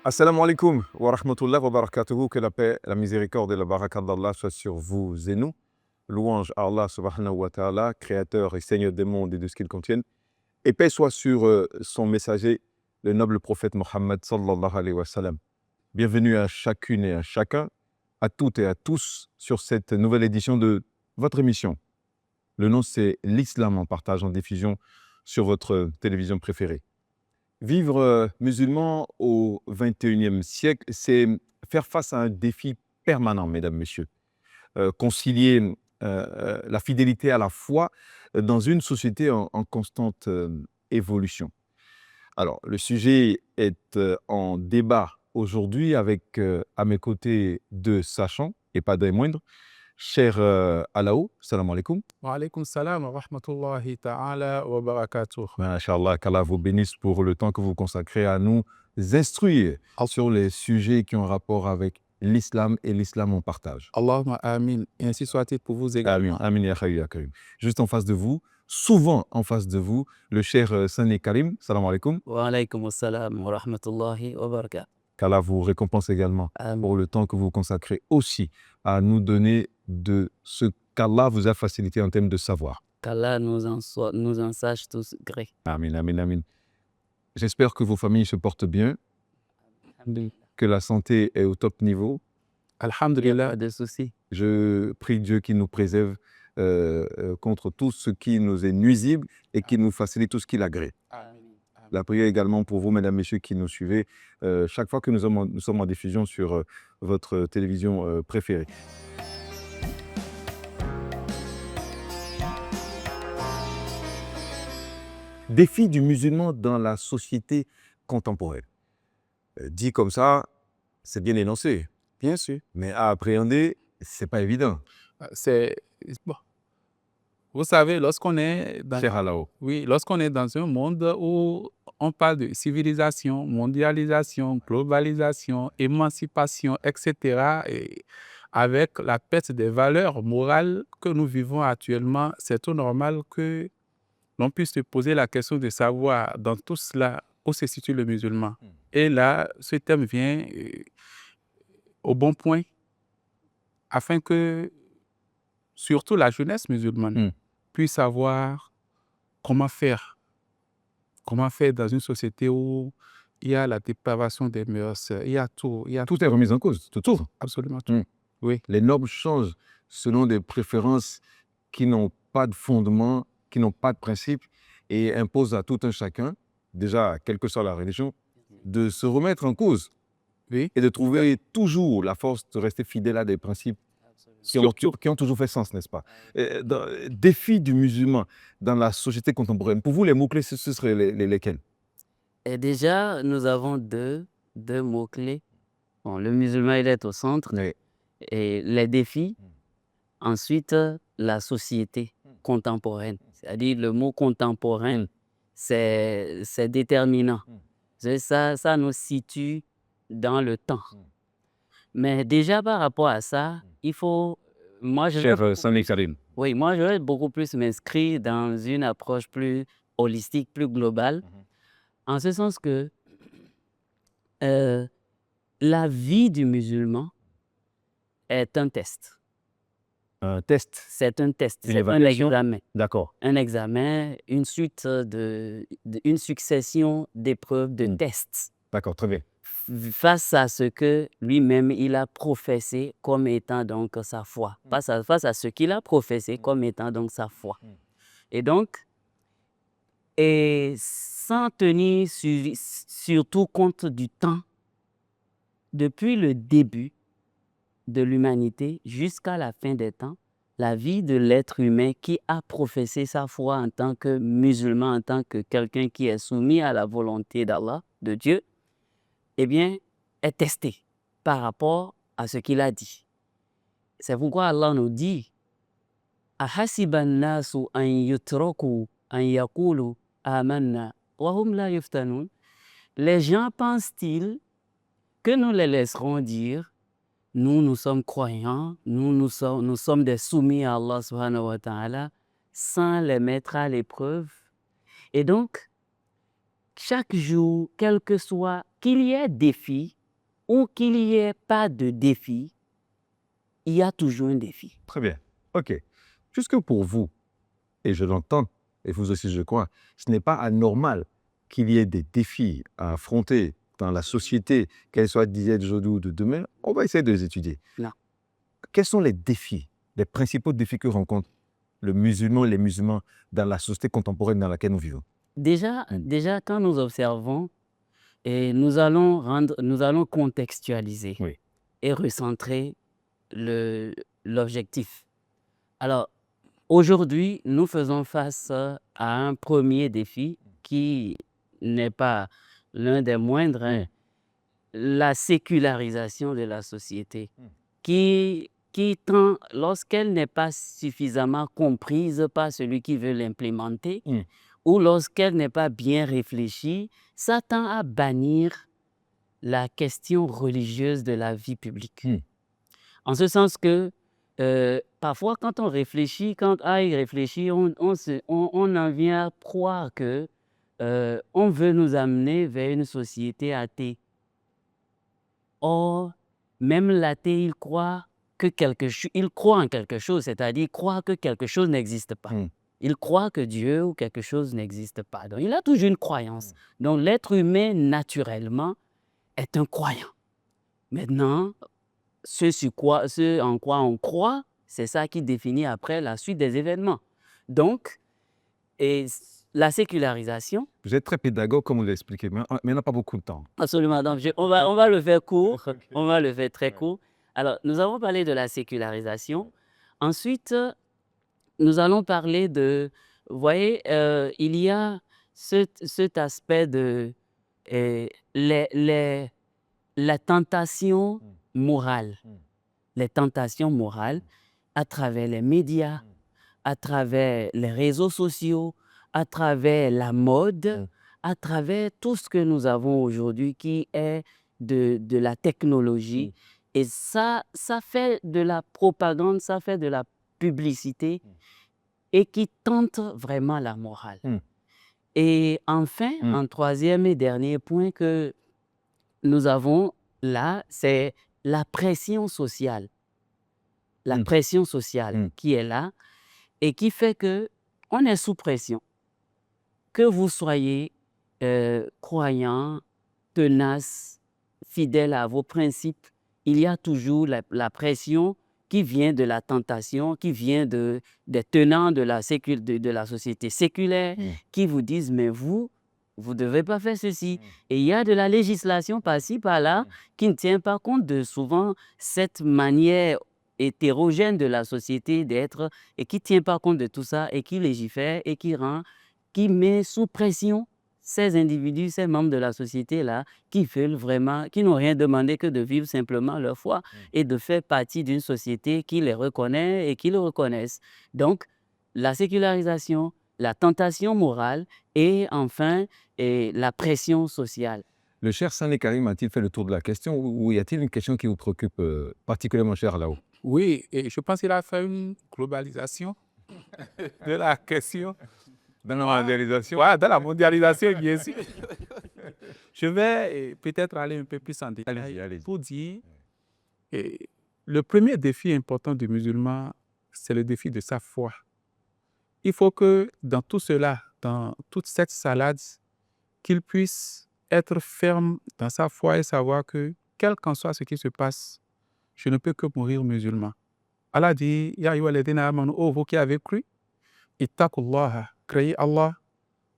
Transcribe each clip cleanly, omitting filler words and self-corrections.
Assalamu alaikum wa rahmatullah wa barakatuhu. Que la paix, la miséricorde et la baraka d'Allah soient sur vous et nous. Louange à Allah subhanahu wa ta'ala, créateur et seigneur des mondes et de ce qu'ils contiennent. Et paix soit sur son messager, le noble prophète Mohammed sallallahu alayhi wa sallam. Bienvenue à chacune et à chacun, à toutes et à tous, sur cette nouvelle édition de votre émission. Le nom, c'est l'Islam en partage, en diffusion sur votre télévision préférée. Vivre musulman au XXIe siècle, c'est faire face à un défi permanent, mesdames, messieurs. Concilier la fidélité à la foi dans une société en constante évolution. Alors, le sujet est en débat aujourd'hui avec à mes côtés deux sachants, et pas des moindres. Cher Alao, salam alaikum. Wa alaykum salam wa rahmatullahi ta'ala wa barakatuh. Inch'Allah, qu'Allah vous bénisse pour le temps que vous consacrez à nous instruire sur les sujets qui ont rapport avec l'islam et l'islam en partage. Allahumma amin. Et ainsi soit-il pour vous également. Amin, amin ya khayr ya karim. Juste en face de vous, souvent en face de vous, le cher Sani Karim, salam alaikum. Wa alaykum salam wa rahmatullahi wa barakatuh. Qu'Allah vous récompense également Amin. pour le temps que vous consacrez aussi à nous donner de ce qu'Allah vous a facilité en termes de savoir. Qu'Allah nous en sache tous gré. Amin, amin, amin. J'espère que vos familles se portent bien, que la santé est au top niveau. Il n'y a Alhamdulillah. pas de souci. Je prie Dieu qu'il nous préserve contre tout ce qui nous est nuisible et qu'il nous facilite tout ce qui l'agrée. La prière également pour vous, mesdames, messieurs, qui nous suivez chaque fois que nous sommes en diffusion sur votre télévision préférée. Défi du musulman dans la société contemporaine. Dit comme ça, c'est bien énoncé, Bien sûr. mais à appréhender, c'est pas évident. C'est bon. Vous savez, lorsqu'on est Cher Alao. lorsqu'on est dans un monde où on parle de civilisation, mondialisation, globalisation, émancipation, etc., et avec la perte des valeurs morales que nous vivons actuellement, c'est tout normal que l'on puisse se poser la question de savoir dans tout cela où se situe le musulman. Et là, ce thème vient au bon point afin que surtout la jeunesse musulmane puisse savoir comment faire dans une société où il y a la dépravation des mœurs, il y a tout. Tout est remis en cause, tout. Absolument tout. Oui. Les normes changent selon des préférences qui n'ont pas de fondement, qui n'ont pas de principe et imposent à tout un chacun, déjà, quelle que soit la religion, de se remettre en cause Oui. et de trouver toujours la force de rester fidèle à des principes qui ont toujours fait sens, n'est-ce pas? Défi du musulman dans la société contemporaine. Pour vous, les mots-clés, ce seraient lesquels? Et déjà, nous avons deux mots-clés. Bon, le musulman, il est au centre. Oui. Et les défis. Ensuite, la société contemporaine. C'est-à-dire le mot contemporain, c'est déterminant. Ça nous situe dans le temps. Mais déjà par rapport à ça, il faut... Moi, Cher Sani Karim. Oui, moi, je vais beaucoup plus m'inscrire dans une approche plus holistique, plus globale, en ce sens que la vie du musulman est un test. Un test. C'est un test, Une c'est un évaluation. examen. D'accord. Un examen, une suite une succession d'épreuves, de tests, D'accord, très bien. face à ce que lui-même il a professé comme étant donc sa foi, face à ce qu'il a professé comme étant donc sa foi. Et donc, sans tenir surtout compte du temps, depuis le début de l'humanité jusqu'à la fin des temps, la vie de l'être humain qui a professé sa foi en tant que musulman, en tant que quelqu'un qui est soumis à la volonté d'Allah, de Dieu, eh bien, est testé par rapport à ce qu'il a dit. C'est pourquoi Allah nous dit « Ahasiban nasu an yutraku an yakulu amanna wa hum la yuftanun » Les gens pensent-ils que nous les laisserons dire « Nous sommes croyants, nous sommes des soumis à Allah subhanahu wa ta'ala » sans les mettre à l'épreuve. Et donc, chaque jour, quel que soit qu'il y ait défi ou qu'il n'y ait pas de défi, il y a toujours un défi. Très bien. OK. Puisque pour vous, et je l'entends, et vous aussi je crois, ce n'est pas anormal qu'il y ait des défis à affronter dans la société, qu'elle soit d'hier, d'aujourd'hui ou de demain, on va essayer de les étudier. Non. Quels sont les défis, les principaux défis que rencontrent le musulman, les musulmans dans la société contemporaine dans laquelle nous vivons? Déjà, quand nous observons, et nous allons contextualiser Oui. et recentrer l'objectif. Alors, aujourd'hui, nous faisons face à un premier défi qui n'est pas l'un des moindres, hein, la sécularisation de la société, qui tend, lorsqu'elle n'est pas suffisamment comprise par celui qui veut l'implémenter, ou lorsqu'elle n'est pas bien réfléchie, ça tend à bannir la question religieuse de la vie publique. En ce sens que parfois, quand on réfléchit, on en vient à croire que on veut nous amener vers une société athée. Or, même l'athée, il croit en quelque chose, c'est-à-dire il croit que quelque chose n'existe pas. Il croit que Dieu ou quelque chose n'existe pas. Donc, il a toujours une croyance. Donc, l'être humain, naturellement, est un croyant. Maintenant, ce en quoi on croit, c'est ça qui définit après la suite des événements. Donc, la sécularisation... Vous êtes très pédagogue, comme vous l'expliquez, mais on n'a pas beaucoup de temps. Absolument. Donc, on va le faire court. On va le faire très court. Alors, nous avons parlé de la sécularisation. Ensuite, nous allons parler de... Vous voyez, il y a cet aspect de la tentation morale. Les tentations morales à travers les médias, à travers les réseaux sociaux, à travers la mode, à travers tout ce que nous avons aujourd'hui qui est de la technologie. Et ça fait de la propagande, ça fait de la publicité et qui tente vraiment la morale. Et enfin, un troisième et dernier point que nous avons là, c'est la pression sociale. La pression sociale qui est là et qui fait qu'on est sous pression. Que vous soyez croyant, tenace, fidèle à vos principes, il y a toujours la pression qui vient de la tentation, qui vient des tenants de la société séculaire, qui vous disent « mais vous ne devez pas faire ceci ». Et il y a de la législation par-ci, par-là, qui ne tient pas compte de souvent cette manière hétérogène de la société d'être et qui ne tient pas compte de tout ça et qui légifère et qui met sous pression ces individus, ces membres de la société-là qui veulent vraiment, qui n'ont rien demandé que de vivre simplement leur foi et de faire partie d'une société qui les reconnaît et qui le reconnaissent. Donc, la sécularisation, la tentation morale et enfin la pression sociale. Le cher Sané Karim a-t-il fait le tour de la question ou y a-t-il une question qui vous préoccupe particulièrement, cher là-haut? Oui, et je pense qu'il a fait une globalisation de la question. Dans la mondialisation? Ouais, dans la mondialisation, bien sûr. Je vais peut-être aller un peu plus en détail Allez-y. pour dire le premier défi important du musulman, c'est le défi de sa foi. Il faut que dans tout cela, dans toute cette salade, qu'il puisse être ferme dans sa foi et savoir que, quel qu'en soit ce qui se passe, je ne peux que mourir musulman. Allah dit, « Ya ayyuhalladhina amanu, ô vous qui avez cru, ittaqullaha, créez Allah,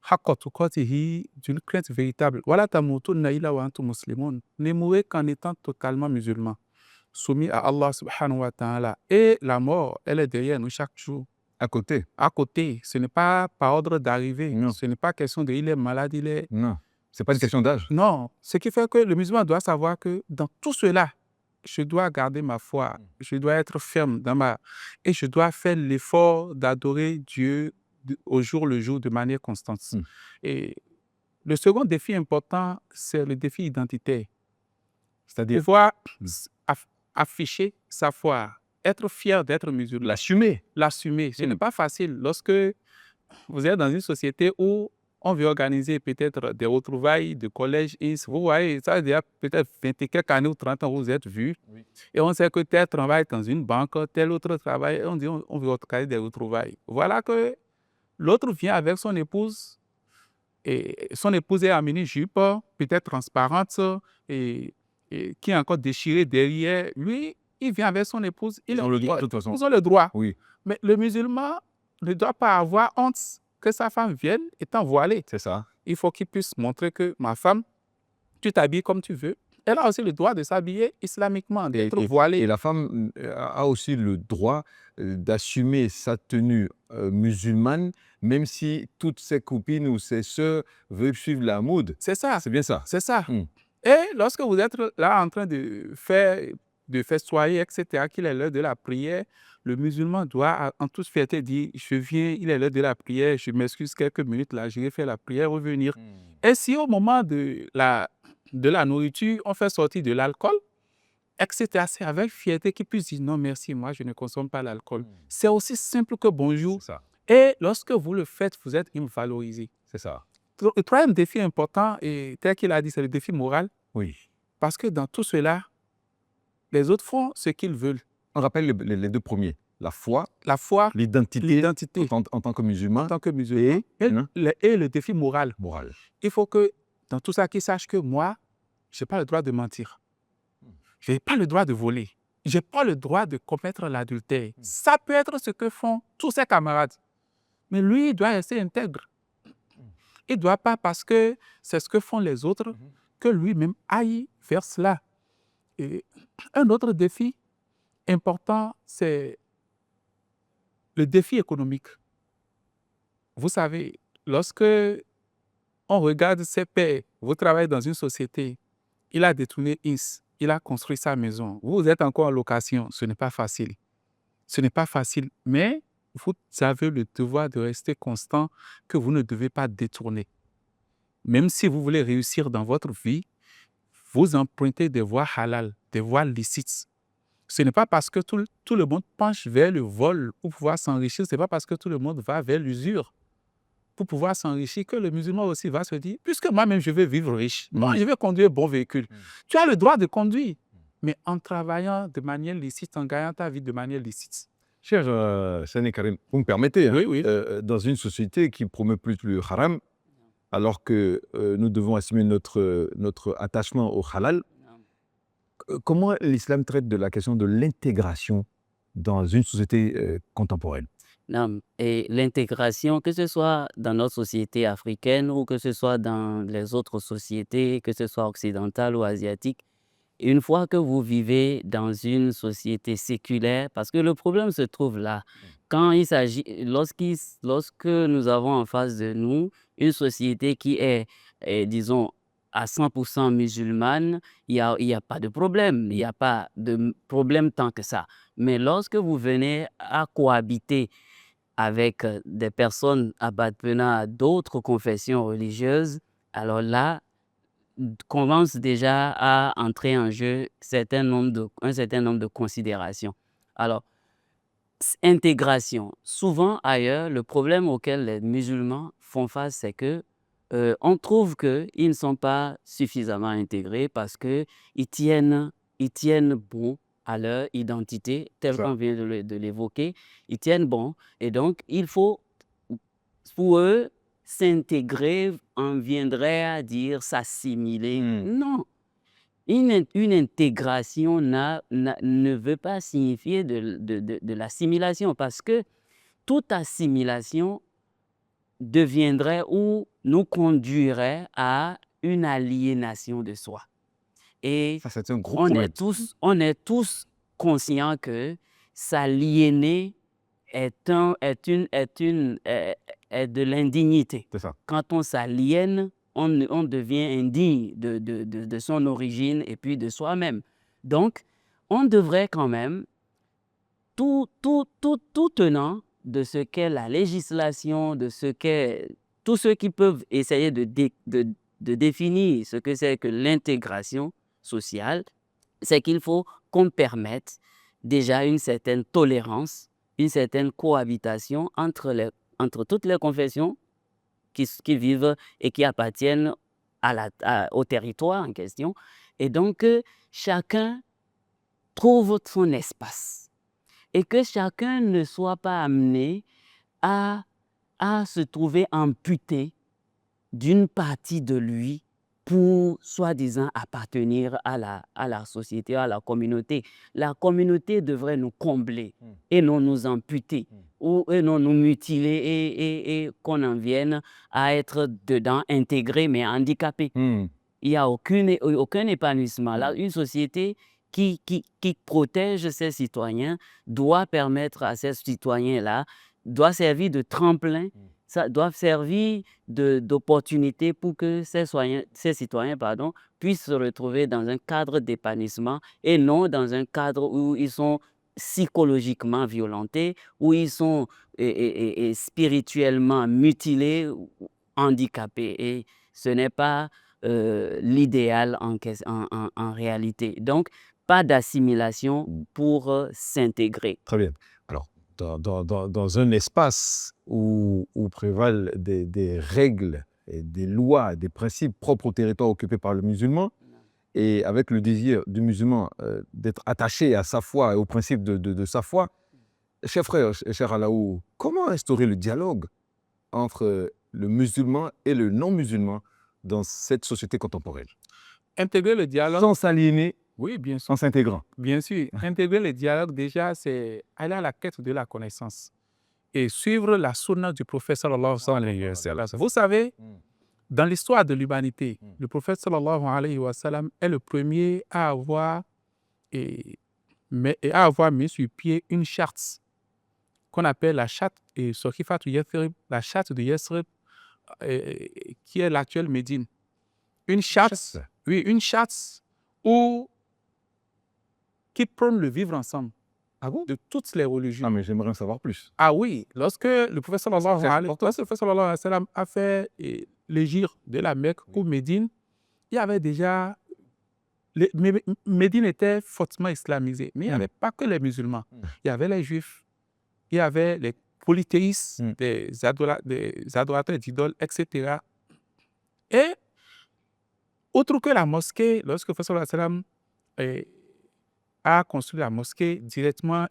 haqqa tuqatihi, d'une crainte véritable. Wala tamutunna illa wa antum muslimun. Ne mourrez qu'en étant totalement musulman, soumis à Allah subhanahu wa ta'ala. Et la mort, elle est derrière nous chaque jour. À côté? À côté, ce n'est pas par ordre d'arrivée. Non. Ce n'est pas question de il est malade, il est... Non. Ce n'est pas une question d'âge. Non. Ce qui fait que le musulman doit savoir que dans tout cela, je dois garder ma foi, je dois être ferme et je dois faire l'effort d'adorer Dieu au jour le jour de manière constante. Et le second défi important, c'est le défi identitaire. C'est-à-dire pouvoir afficher sa foi, être fier d'être musulman. l'assumer. L'assumer. Ce n'est pas facile lorsque vous êtes dans une société où on veut organiser peut-être des retrouvailles de collège. Vous voyez, ça il y a peut-être 20 et quelques années ou 30 ans, vous êtes vus. Oui. Et on sait que tel travaille dans une banque, tel autre travaille. On dit on veut organiser des retrouvailles. Voilà que l'autre vient avec son épouse. Et son épouse est en mini-jupe, peut-être transparente, et, qui est encore déchirée derrière. Lui, il vient avec son épouse. Ils ont le droit, de toute façon. Ils ont le droit. Oui, Mais le musulman ne doit pas avoir honte que sa femme vienne étant voilée. c'est ça. Il faut qu'il puisse montrer que ma femme, tu t'habilles comme tu veux. Elle a aussi le droit de s'habiller islamiquement, d'être voilée. Et la femme a aussi le droit d'assumer sa tenue musulmane, même si toutes ses copines ou ses sœurs veulent suivre la mode. C'est ça. C'est bien ça. C'est ça. Mm. Et lorsque vous êtes là en train de festoyer, etc., qu'il est l'heure de la prière, le musulman doit en toute fierté dire, je viens, il est l'heure de la prière, je m'excuse quelques minutes là, je vais faire la prière, revenir. Et si au moment de la nourriture, on fait sortir de l'alcool, etc., c'est avec fierté qu'il puisse dire, non merci, moi je ne consomme pas l'alcool. C'est aussi simple que bonjour. C'est ça. Et lorsque vous le faites, vous êtes valorisé. C'est ça. Le troisième défi important, et tel qu'il a dit, c'est le défi moral. Oui. Parce que dans tout cela, les autres font ce qu'ils veulent. On rappelle les deux premiers. La foi, La foi, l'identité l'identité en tant que musulman, en tant que musulman hein, et le défi moral. moral. Il faut que dans tout ça, qu'ils sachent que moi, je n'ai pas le droit de mentir. Je n'ai pas le droit de voler. Je n'ai pas le droit de commettre l'adultère. Ça peut être ce que font tous ses camarades. Mais lui, il doit rester intègre. Il ne doit pas, parce que c'est ce que font les autres, que lui-même aille vers cela. Et un autre défi important, c'est le défi économique. Vous savez, lorsque on regarde ses pairs, vous travaillez dans une société, il a détourné INS, il a construit sa maison, vous êtes encore en location, ce n'est pas facile. Ce n'est pas facile, mais vous avez le devoir de rester constant, que vous ne devez pas détourner. Même si vous voulez réussir dans votre vie, vous empruntez des voies halal, des voies licites. Ce n'est pas parce que tout le monde penche vers le vol pour pouvoir s'enrichir, ce n'est pas parce que tout le monde va vers l'usure pour pouvoir s'enrichir que le musulman aussi va se dire, puisque moi-même je veux vivre riche, moi je vais conduire un bon véhicule. Tu as le droit de conduire, mais en travaillant de manière licite, en gagnant ta vie de manière licite. Cher Sani Karim, vous me permettez, hein, Oui, oui. dans une société qui promeut plus le haram, alors que nous devons assumer notre attachement au halal, comment l'islam traite de la question de l'intégration dans une société contemporaine? Non, et l'intégration, que ce soit dans notre société africaine ou que ce soit dans les autres sociétés, que ce soit occidentales ou asiatiques, une fois que vous vivez dans une société séculaire, parce que le problème se trouve là, quand il s'agit, lorsque nous avons en face de nous une société qui est, disons, à 100% musulmane, il y a pas de problème, il n'y a pas de problème tant que ça. Mais lorsque vous venez à cohabiter avec des personnes appartenant à d'autres confessions religieuses, alors là, commence déjà à entrer en jeu un certain nombre de considérations. Alors, intégration. Souvent ailleurs, le problème auquel les musulmans font face, c'est que on trouve qu'ils ne sont pas suffisamment intégrés parce qu'ils tiennent bon à leur identité, telle Ça. qu'on vient de l'évoquer. Ils tiennent bon. Et donc, il faut, pour eux, s'intégrer en viendrait à dire s'assimiler. Non. Une intégration ne veut pas signifier de l'assimilation, parce que toute assimilation deviendrait ou nous conduirait à une aliénation de soi. Et Ça, c'est un gros on problème. est tous conscients que s'aliéner est de l'indignité. C'est ça. Quand on s'aliène, on devient indigne de son origine et puis de soi-même. Donc, on devrait quand même, tout tenant de ce qu'est la législation, de ce qu'est tous ceux qui peuvent essayer de définir ce que c'est que l'intégration sociale, c'est qu'il faut qu'on permette déjà une certaine tolérance, une certaine cohabitation entre toutes les confessions qui vivent et qui appartiennent au territoire en question. Et donc, chacun trouve son espace et que chacun ne soit pas amené à se trouver amputé d'une partie de lui pour, soi-disant, appartenir à la société, à la communauté. La communauté devrait nous combler et non nous amputer et non nous mutiler et qu'on en vienne à être dedans intégré mais handicapé. Il n'y a aucun épanouissement. Là, une société qui protège ses citoyens doit permettre à ces citoyens-là, doit servir de tremplin, ça doit servir d'opportunité pour que ces citoyens puissent se retrouver dans un cadre d'épanouissement et non dans un cadre où ils sont psychologiquement violentés, où ils sont spirituellement mutilés, ou handicapés. Et ce n'est pas l'idéal en réalité. Donc, pas d'assimilation pour s'intégrer. Très bien. Alors, dans un espace où prévalent des règles et des lois, des principes propres au territoire occupé par le musulman, et avec le désir du musulman d'être attaché à sa foi et aux principes de sa foi, cher frère, cher Alaou, comment instaurer le dialogue entre le musulman et le non-musulman dans cette société contemporaine? Intégrer le dialogue. Sans s'aliéner, Oui, bien sûr. en s'intégrant. Bien sûr. Intégrer le dialogue, déjà, c'est aller à la quête de la connaissance et suivre la sunna du prophète sallallahu alayhi wa sallam. Vous savez, dans l'histoire de l'humanité, le prophète sallallahu alayhi wa sallam est le premier à avoir mis sur pied une charte qu'on appelle la charte la charte de Yathrib, qui est l'actuelle Médine. Une charte, oui, une charte qui prône le vivre ensemble de toutes les religions. Ah, mais j'aimerais en savoir plus. Ah oui, lorsque le prophète sallallahu alayhi wa sallam a fait l'hégire de la Mecque ou Médine, il y avait déjà... Médine était fortement islamisée, mais il n'y avait pas que les musulmans. Il y avait les juifs, il y avait les polythéistes, des adorateurs d'idoles, etc. Et, autre que la mosquée, lorsque le prophète sallallahu alayhi wa sallam a construit la mosquée, directement,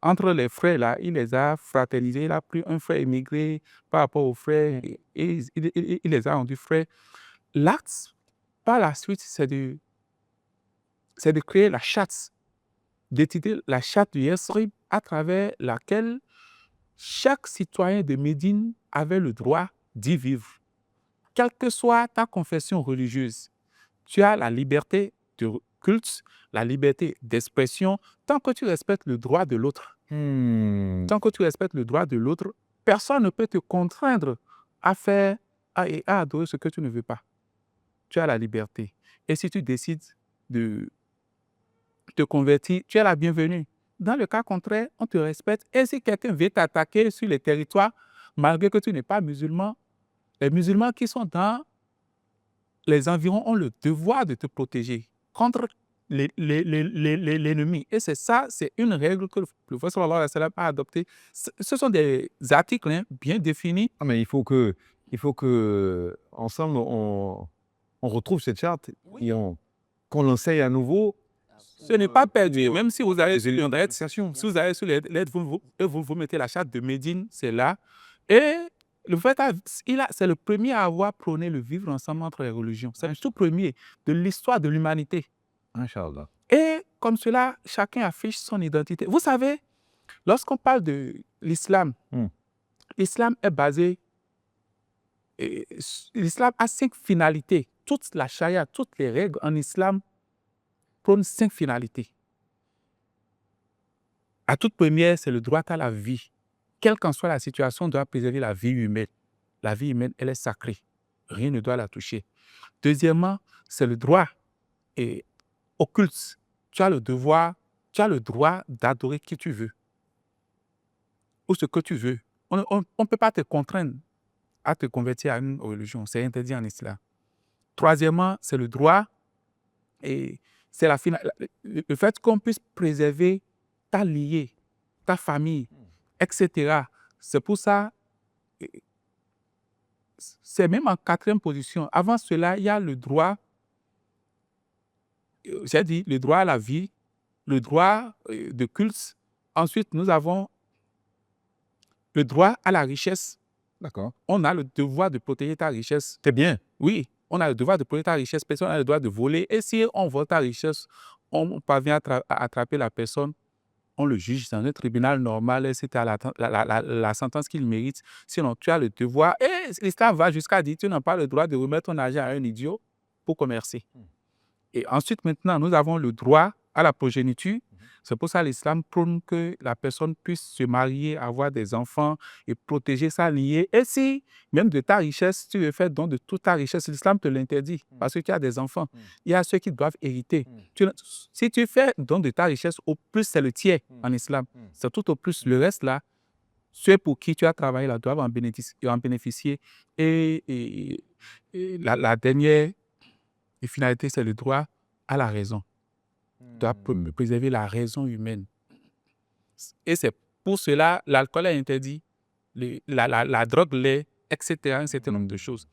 entre les frères, là, il les a fraternisés. Il a pris un frère immigré par rapport aux frères et il les a rendus frères. L'acte, par la suite, c'est de créer la charte, d'étudier la charte du Yathrib à travers laquelle chaque citoyen de Médine avait le droit d'y vivre. Quelle que soit ta confession religieuse, tu as la liberté de culte, la liberté d'expression, tant que tu respectes le droit de l'autre. Tant que tu respectes le droit de l'autre, personne ne peut te contraindre à faire et à adorer ce que tu ne veux pas. Tu as la liberté. Et si tu décides de te convertir, tu es la bienvenue. Dans le cas contraire, on te respecte. Et si quelqu'un veut t'attaquer sur les territoires, malgré que tu n'es pas musulman, les musulmans qui sont dans les environs ont le devoir de te protéger contre l'ennemi. Et c'est ça, c'est une règle que le prophète sallallahu alayhi wa sallam a adoptée. Ce sont des articles bien définis. Ah, mais il faut que ensemble, on retrouve cette charte et qu'on l'enseigne à nouveau. Ce n'est pas perdu. Même si vous avez sur les lettres, vous mettez la charte de Médine, c'est là. Et le fait, c'est le premier à avoir prôné le vivre ensemble entre les religions. C'est le tout premier de l'histoire de l'humanité. Inch'Allah. Et comme cela, chacun affiche son identité. Vous savez, lorsqu'on parle de l'islam, l'islam est basé... L'islam a 5 finalités. Toute la charia, toutes les règles en islam prônent 5 finalités. La toute première, c'est le droit à la vie. Quelle qu'en soit la situation, on doit préserver la vie humaine. La vie humaine, elle est sacrée. Rien ne doit la toucher. Deuxièmement, c'est le droit au culte. Tu as le droit d'adorer qui tu veux. Ou ce que tu veux. On ne peut pas te contraindre à te convertir à une religion. C'est interdit en islam. Troisièmement, c'est le droit et c'est le fait qu'on puisse préserver ta lignée, ta famille, etc. C'est pour ça c'est même en quatrième position. Avant cela, il y a le droit, j'ai dit, le droit à la vie, le droit de culte. Ensuite, nous avons le droit à la richesse. D'accord. On a le devoir de protéger ta richesse. C'est bien. Oui, on a le devoir de protéger ta richesse. Personne n'a le droit de voler. Et si on vole ta richesse, on parvient à attraper la personne, on le juge dans un tribunal normal et c'est à la sentence qu'il mérite. Sinon, tu as le devoir. Et l'islam va jusqu'à dire tu n'as pas le droit de remettre ton argent à un idiot pour commercer. Et ensuite, maintenant, nous avons le droit à la progéniture. C'est pour ça que l'islam prône que la personne puisse se marier, avoir des enfants et protéger sa lignée. Et si, même de ta richesse, tu veux faire don de toute ta richesse, l'islam te l'interdit parce que tu as des enfants. Il y a ceux qui doivent hériter. Si tu fais don de ta richesse, au plus, c'est le tiers en islam. C'est tout au plus. Le reste, là, ceux pour qui tu as travaillé, là, doivent en bénéficier. Et la dernière finalité, c'est le droit à la raison. Tu dois préserver la raison humaine. Et c'est pour cela l'alcool est interdit, la drogue l'est, etc. Un certain nombre de choses.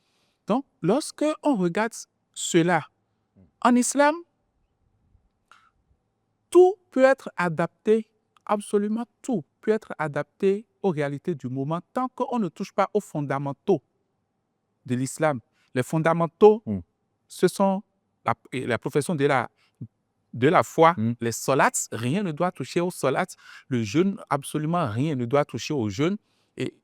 Donc, lorsque on regarde cela, en islam, tout peut être adapté, absolument tout peut être adapté aux réalités du moment tant qu'on ne touche pas aux fondamentaux de l'islam. Les fondamentaux, ce sont la profession de la foi, les solats, rien ne doit toucher aux solats. Le jeûne, absolument rien ne doit toucher au jeûne. Et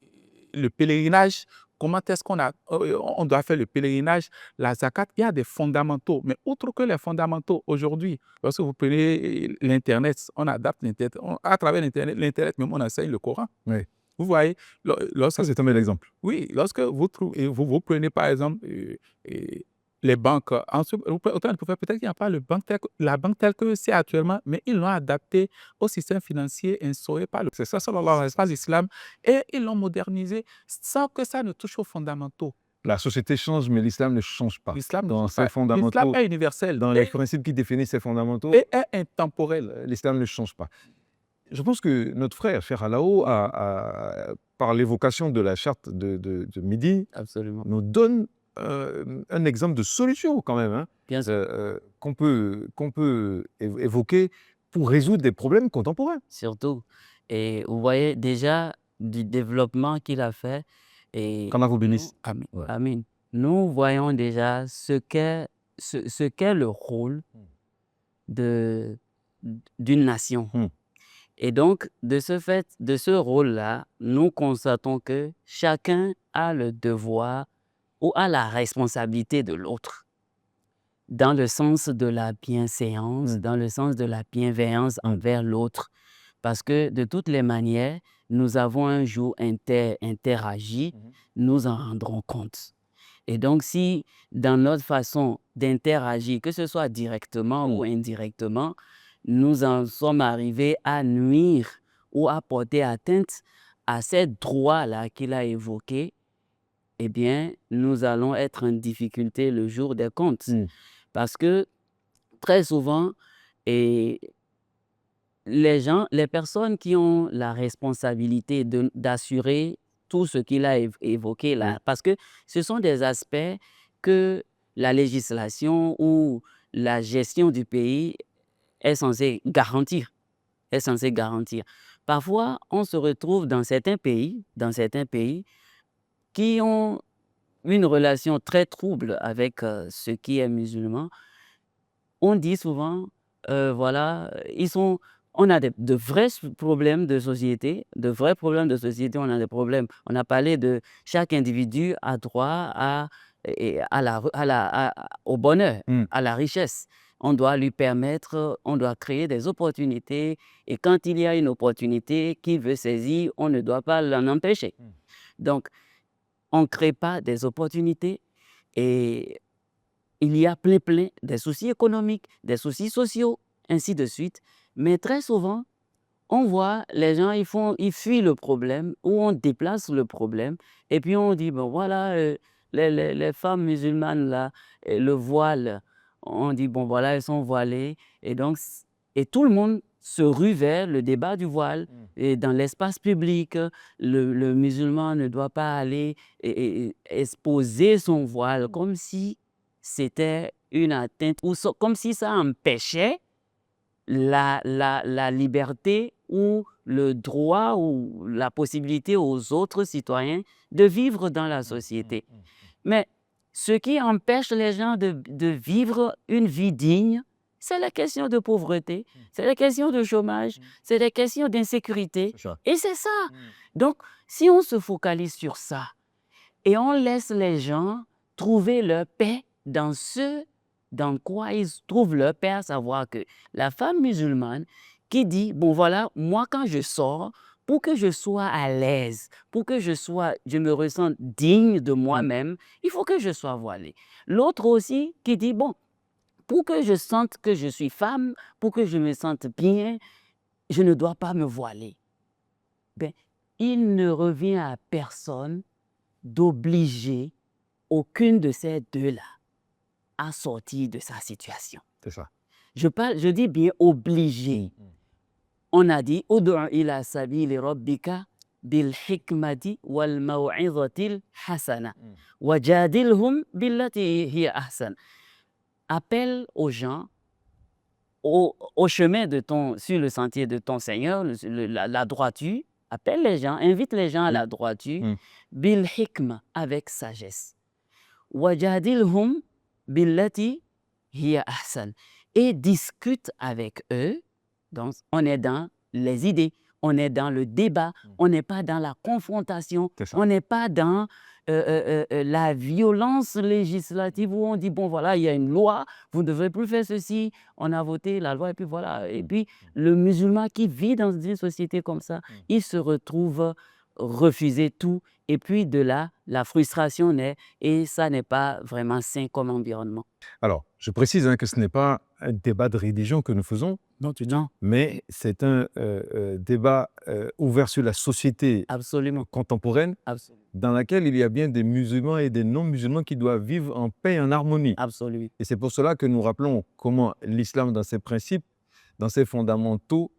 le pèlerinage, comment est-ce on doit faire le pèlerinage, la zakat, il y a des fondamentaux. Mais autre que les fondamentaux, aujourd'hui, lorsque vous prenez l'Internet, on adapte l'Internet. À travers l'Internet, même on enseigne le Coran. Oui. Vous voyez, Ça, c'est un bel exemple. oui, lorsque vous prenez par exemple les banques, peut-être qu'il n'y a pas la banque telle que c'est actuellement, mais ils l'ont adapté au système financier instauré par le prophète sallallahu alayhi wa sallam, l'islam, et ils l'ont modernisé sans que ça ne touche aux fondamentaux. La société change, mais l'islam ne change pas. L'islam Dans ses fondamentaux, l'islam est universel. dans les principes qui définissent ses fondamentaux, Et est intemporel. l'islam ne change pas. Je pense que notre frère, Cheikh Alao, par l'évocation de la charte de Midi, Absolument. nous donne un exemple de solution quand même, Bien sûr. qu'on peut évoquer pour résoudre des problèmes contemporains. Surtout. Et vous voyez déjà du développement qu'il a fait. Et Qu'Allah vous bénisse. Amen. Ouais. Amen. Nous voyons déjà ce qu'est le rôle d'une nation. Et donc, de ce fait, de ce rôle-là, nous constatons que chacun a le devoir ou a la responsabilité de l'autre, dans le sens de la bienséance, dans le sens de la bienveillance envers l'autre. Parce que de toutes les manières, nous avons un jour interagi, nous en rendrons compte. Et donc, si dans notre façon d'interagir, que ce soit directement ou indirectement, nous en sommes arrivés à nuire ou à porter atteinte à ces droits-là qu'il a évoqués, eh bien, nous allons être en difficulté le jour des comptes. Parce que très souvent, les personnes qui ont la responsabilité d'assurer tout ce qu'il a évoqué là, parce que ce sont des aspects que la législation ou la gestion du pays est censée garantir. Parfois, on se retrouve dans certains pays qui ont une relation très trouble avec ce qui est musulman. On dit souvent, voilà, on a de vrais problèmes de société, on a des problèmes. On a parlé de chaque individu a droit au bonheur, à la richesse. On doit lui permettre, on doit créer des opportunités. Et quand il y a une opportunité qu'il veut saisir, on ne doit pas l'en empêcher. Donc, on ne crée pas des opportunités et il y a plein des soucis économiques, des soucis sociaux, ainsi de suite. Mais très souvent, on voit les gens, ils fuient le problème ou on déplace le problème et puis on dit, bon voilà, les femmes musulmanes là, le voile, on dit, bon voilà, elles sont voilées et donc, et tout le monde se rue vers le débat du voile. Et dans l'espace public, le musulman ne doit pas aller et exposer son voile comme si c'était une atteinte, ou comme si ça empêchait la liberté ou le droit ou la possibilité aux autres citoyens de vivre dans la société. Mais ce qui empêche les gens de vivre une vie digne, c'est la question de pauvreté, c'est la question de chômage, c'est la question d'insécurité. C'est ça. Et c'est ça. Donc, si on se focalise sur ça et on laisse les gens trouver leur paix dans ce dans quoi ils trouvent leur paix, à savoir que la femme musulmane qui dit, bon voilà, moi quand je sors, pour que je sois à l'aise, pour que je me ressente digne de moi-même, il faut que je sois voilée. L'autre aussi qui dit, bon, pour que je sente que je suis femme, pour que je me sente bien, je ne dois pas me voiler. Ben, il ne revient à personne d'obliger aucune de ces deux-là à sortir de sa situation. C'est ça. Je dis bien obligé. On a dit, Ud'u ila sabili rabbika bil hikmati wal maw'izatil hasana wajadilhum billati hiya ahsan. Appelle aux gens au chemin de sur le sentier de ton Seigneur, la droiture. Appelle les gens, invite les gens à la droiture, bil hikma, avec sagesse. Wajadilhum billati hiya ahsan, et discute avec eux. Donc, on est dans les idées, on est dans le débat, on n'est pas dans la confrontation, on n'est pas dans la violence législative où on dit, bon voilà, il y a une loi, vous ne devrez plus faire ceci, on a voté la loi et puis voilà. Et puis, le musulman qui vit dans une société comme ça, il se retrouve refuser tout. Et puis de là, la frustration naît et ça n'est pas vraiment sain comme environnement. Alors, je précise que ce n'est pas un débat de religion que nous faisons, Non. mais c'est un débat ouvert sur la société Absolument. contemporaine, Absolument. dans laquelle il y a bien des musulmans et des non-musulmans qui doivent vivre en paix et en harmonie. Absolument. Et c'est pour cela que nous rappelons comment l'islam, dans ses principes, dans ses fondamentaux,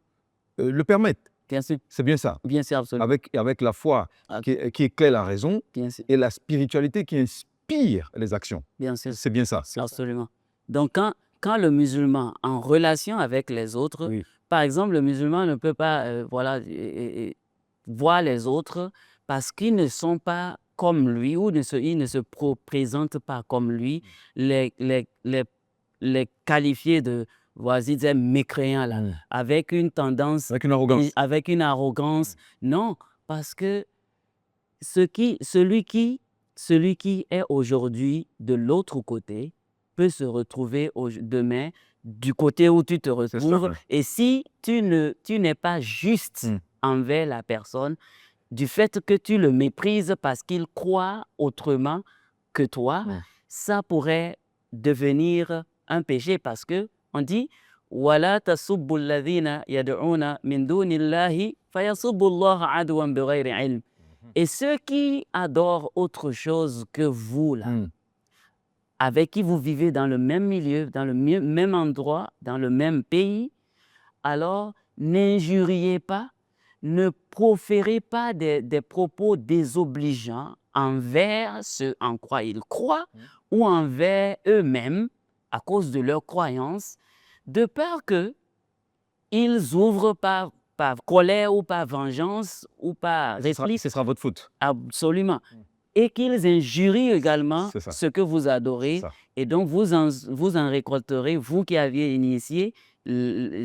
le permettent. Bien sûr. C'est bien ça. Bien sûr, absolument. Avec la foi qui éclaire la raison, Bien sûr. et la spiritualité qui inspire les actions. Bien sûr. C'est bien ça. Absolument. Donc, quand le musulman, en relation avec les autres, par exemple, le musulman ne peut pas voir les autres parce qu'ils ne sont pas comme lui ou ils ne se présentent pas comme lui, les qualifier de, voici, des mécréants là, avec une tendance, Avec une arrogance. avec une arrogance. Non, parce que celui qui est aujourd'hui de l'autre côté peut se retrouver demain du côté où tu te retrouves. Et si tu n'es pas juste envers la personne, du fait que tu le méprises parce qu'il croit autrement que toi, ça pourrait devenir un péché parce que on dit wala tasubbu alladhina yad'una min dunillahi fayasubbu Allah adwan bighayri ilm. Et ceux qui adorent autre chose que vous là, avec qui vous vivez dans le même milieu, dans le même endroit, dans le même pays, alors n'injuriez pas, ne proférez pas des propos désobligeants envers ce en quoi ils croient ou envers eux-mêmes à cause de leurs croyances, de peur qu'ils ouvrent par colère ou par vengeance ou par repli. Ce sera votre faute. Absolument. Et qu'ils injurient également ce que vous adorez. Et donc, vous en récolterez, vous qui aviez initié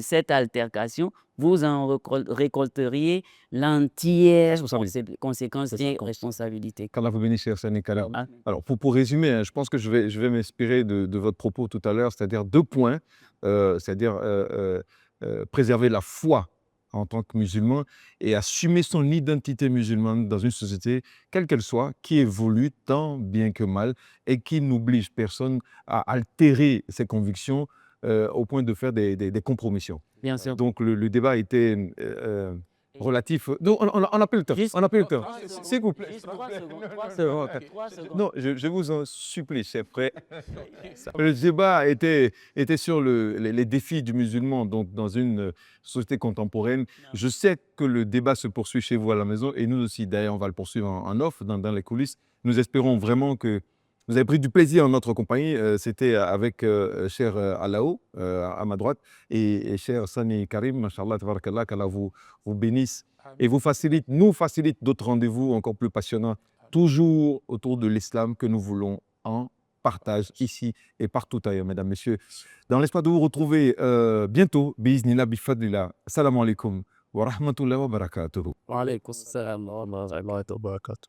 cette altercation, vous en récolteriez l'entière conséquence et responsabilité. Qu'Allah vous bénisse, cher Sénécal. Alors, pour résumer, je pense que je vais m'inspirer de votre propos tout à l'heure, c'est-à-dire 2 points, c'est-à-dire préserver la foi en tant que musulman et assumer son identité musulmane dans une société, quelle qu'elle soit, qui évolue tant bien que mal et qui n'oblige personne à altérer ses convictions au point de faire des compromissions. Bien sûr. Donc le débat était relatif. Non, on a plus le temps. Juste- On a plus le temps. 3 secondes. S'il vous plaît. Juste 3 secondes. 3 C'est bon, secondes. 3 secondes. Non, je vous en supplie, chers frères. Le débat était sur les défis du musulman donc dans une société contemporaine. Je sais que le débat se poursuit chez vous à la maison et nous aussi, d'ailleurs, on va le poursuivre en off, dans les coulisses. Nous espérons vraiment que vous avez pris du plaisir en notre compagnie. C'était avec cher Alao, à ma droite, et cher Sani Karim, Mashallah, tabarakallah, qu'Allah vous bénisse et vous facilite, nous facilite d'autres rendez-vous encore plus passionnants, toujours autour de l'islam que nous voulons en partage ici et partout ailleurs, mesdames, messieurs. Dans l'espoir de vous retrouver bientôt, biiznillah, bifadlillah. Assalamu alaikum wa rahmatullahi wa barakatuhu. Wa alaykum assalam wa rahmatullahi wa barakatuh.